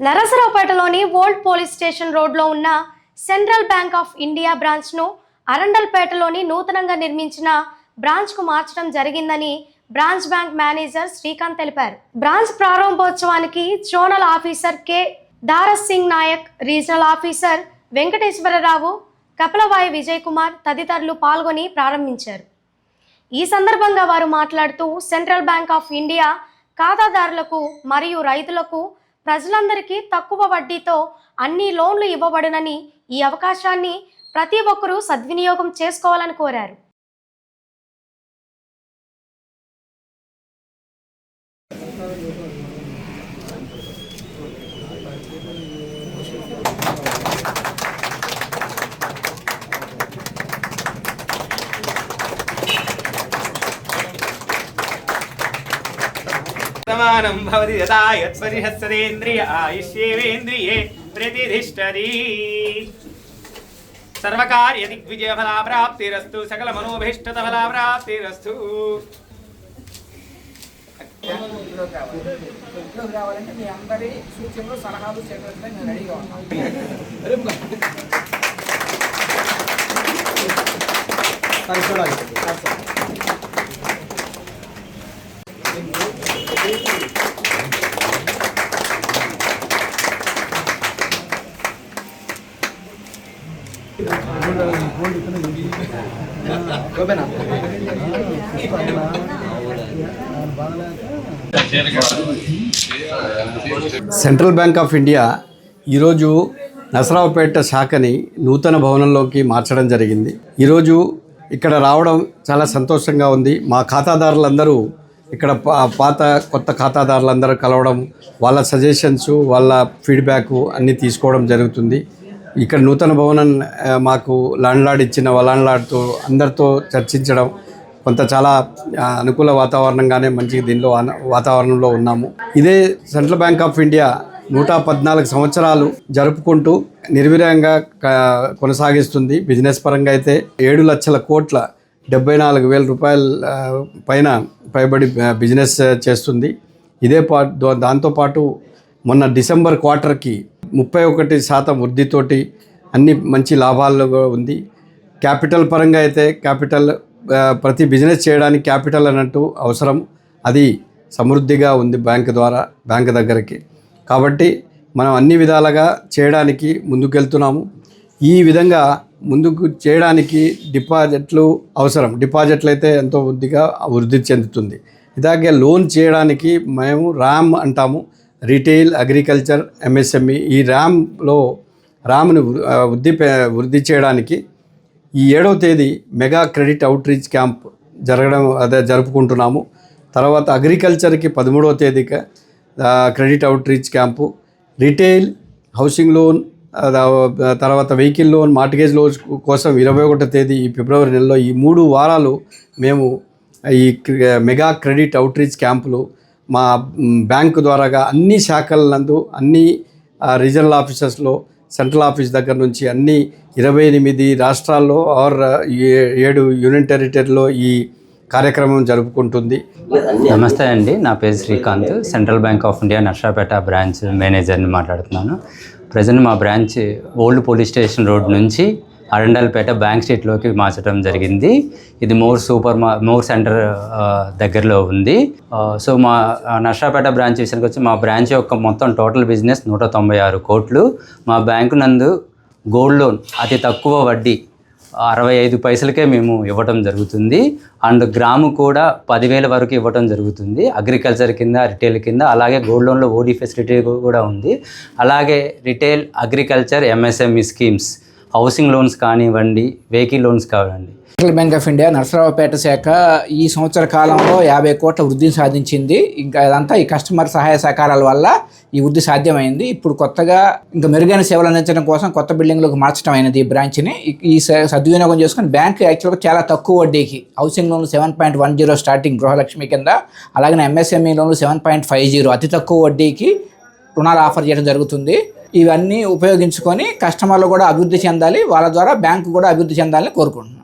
నరసరావుపేటలోని old police station రోడ్లో ఉన్న central bank of India బ్రాంచ్ను అరండల్పేటలోని నూతనంగా నిర్మించిన బ్రాంచ్కు మార్చడం జరిగిందని బ్రాంచ్ బ్యాంక్ మేనేజర్ శ్రీకాంత్ తెలిపారు. బ్రాంచ్ ప్రారంభోత్సవానికి zonal officer K Daras Singh Nayak, regional officer Venkateswararao, Kapilavai Vijay Kumar తదితరులు పాల్గొని ప్రారంభించారు. ఈ సందర్భంగా వారు మాట్లాడుతూ సెంట్రల్ బ్యాంక్ ఆఫ్ ఇండియా ఖాతాదారులకు మరియు రైతులకు ప్రజలందరికీ తక్కువ వడ్డీతో అన్ని లోన్లు ఇవ్వబడునని, ఈ అవకాశాన్ని ప్రతి ఒక్కరూ సద్వినియోగం చేసుకోవాలని కోరారు. సమానం భవతి యథా యత్పరిహస్సేంద్రియ ఆయుష్యేవేంద్రియే ప్రతిధిష్టతి. సర్వకార్య దిగ్విజయ ఫలాప్రాప్తిరస్తు, సకల మనోభీష్టత ఫలాప్రాప్తిరస్తు. కావాలంటే మీ అందరి సూచనలు సలహాలు చేయడానికి నేను రెడీగా ఉన్నాను. సెంట్రల్ బ్యాంక్ ఆఫ్ ఇండియా ఈరోజు నరసరావుపేట శాఖని నూతన భవనంలోకి మార్చడం జరిగింది. ఈరోజు ఇక్కడ రావడం చాలా సంతోషంగా ఉంది. మా ఖాతాదారులందరూ ఇక్కడ పాత కొత్త ఖాతాదారులందరూ కలవడం, వాళ్ళ సజెషన్స్, వాళ్ళ ఫీడ్బ్యాక్ అన్నీ తీసుకోవడం జరుగుతుంది. ఇక్కడ నూతన భవనం మాకు ల్యాండ్లార్డ్ ఇచ్చిన ల్యాండ్లార్డ్తో అందరితో చర్చించడం, కొంత చాలా అనుకూల వాతావరణంగానే మంచి దీనిలో వాతావరణంలో ఉన్నాము. ఇదే సెంట్రల్ బ్యాంక్ ఆఫ్ ఇండియా 114 సంవత్సరాలు జరుపుకుంటూ నిర్విరాంగా కొనసాగిస్తుంది. బిజినెస్ పరంగా అయితే 7,00,00,74,000 రూపాయల పైబడి బిజినెస్ చేస్తుంది. దాంతోపాటు మొన్న డిసెంబర్ క్వార్టర్కి 31% వృద్ధితోటి అన్ని మంచి లాభాలు ఉంది. క్యాపిటల్ పరంగా అయితే ప్రతి బిజినెస్ చేయడానికి క్యాపిటల్ అన్నట్టు అవసరం, అది సమృద్ధిగా ఉంది బ్యాంక్ దగ్గరికి. కాబట్టి మనం అన్ని విధాలుగా చేయడానికి ముందుకెళ్తున్నాము. ఈ విధంగా ముందుకు చేయడానికి డిపాజిట్లు అవసరం. డిపాజిట్లు అయితే ఎంతో వృద్ధి చెందుతుంది. ఇలాగే లోన్ చేయడానికి మేము ర్యామ్ అంటాము, రిటైల్, అగ్రికల్చర్, ఎంఎస్ఎంఈ. ఈ ర్యామ్ను వృద్ధి చేయడానికి ఈ 7వ తేదీ మెగా క్రెడిట్ అవుట్రీచ్ క్యాంప్ జరుపుకుంటున్నాము. తర్వాత అగ్రికల్చర్కి 13వ తేదీకి credit outreach camp, retail, housing loan, తర్వాత వెహికల్ లోన్, మార్టిగేజ్ లోన్ కోసం 21వ తేదీ ఈ ఫిబ్రవరి నెలలో ఈ 3 వారాలు మేము ఈ మెగా క్రెడిట్ అవుట్రీచ్ క్యాంపులు మా బ్యాంకు ద్వారాగా అన్ని శాఖలందు, అన్ని రీజనల్ ఆఫీసెస్లో, సెంట్రల్ ఆఫీస్ దగ్గర నుంచి అన్ని 28 రాష్ట్రాల్లో 7 యూనియన్ టెరిటరీలో ఈ కార్యక్రమం జరుపుకుంటుంది. నమస్తే అండి, నా పేరు Srikanth. Central bank of India Narasaraopet branch మేనేజర్ని మాట్లాడుతున్నాను. ప్రజెంట్ మా branch old police station road నుంచి అరండల్పేట బ్యాంక్ స్ట్రీట్లోకి మార్చడం జరిగింది. ఇది మోర్ సెంటర్ దగ్గరలో ఉంది. సో మా నర్సరావుపేట బ్రాంచ్ విషయానికి వచ్చి, మా బ్రాంచ్ యొక్క మొత్తం టోటల్ బిజినెస్ 196 కోట్లు. మా బ్యాంకు నందు గోల్డ్ లోన్ అతి తక్కువ వడ్డీ 65 పైసలకే మేము ఇవ్వటం జరుగుతుంది. అండ్ గ్రాము కూడా 10,000 వరకు ఇవ్వటం జరుగుతుంది. అగ్రికల్చర్ కింద, రిటైల్ కింద, అలాగే గోల్డ్ లోన్లో ఓడీ ఫెసిలిటీ కూడా ఉంది. అలాగే retail, agriculture, MSME schemes, housing loans కానివ్వండి, వెహికల్ లోన్స్ కానివ్వండి. Central bank of India Narasaraopet శాఖ ఈ సంవత్సర కాలంలో 50 కోట్ల వృద్ధిని సాధించింది. ఇంకా అదంతా ఈ కస్టమర్ సహాయ సహకారాల వల్ల ఈ వృద్ధి సాధ్యమైంది. ఇప్పుడు కొత్తగా ఇంకా మెరుగైన సేవలు అందించడం కోసం కొత్త బిల్డింగ్లోకి మార్చడం అయినది ఈ బ్రాంచ్ని. ఈ సద్వినియోగం చేసుకుని బ్యాంక్ యాక్చువల్గా చాలా తక్కువ వడ్డీకి హౌసింగ్ లోన్లు 7.10 స్టార్టింగ్ గృహలక్ష్మి కింద, అలాగే ఎంఎస్ఎంఈ లోన్లు 7.50 అతి తక్కువ వడ్డీకి రుణాలు ఆఫర్ చేయడం జరుగుతుంది. ఇవన్నీ ఉపయోగించుకొని కస్టమర్లు కూడా అభివృద్ధి చెందాలి, వాళ్ళ ద్వారా బ్యాంకు కూడా అభివృద్ధి చెందాలని కోరుకుంటున్నాం.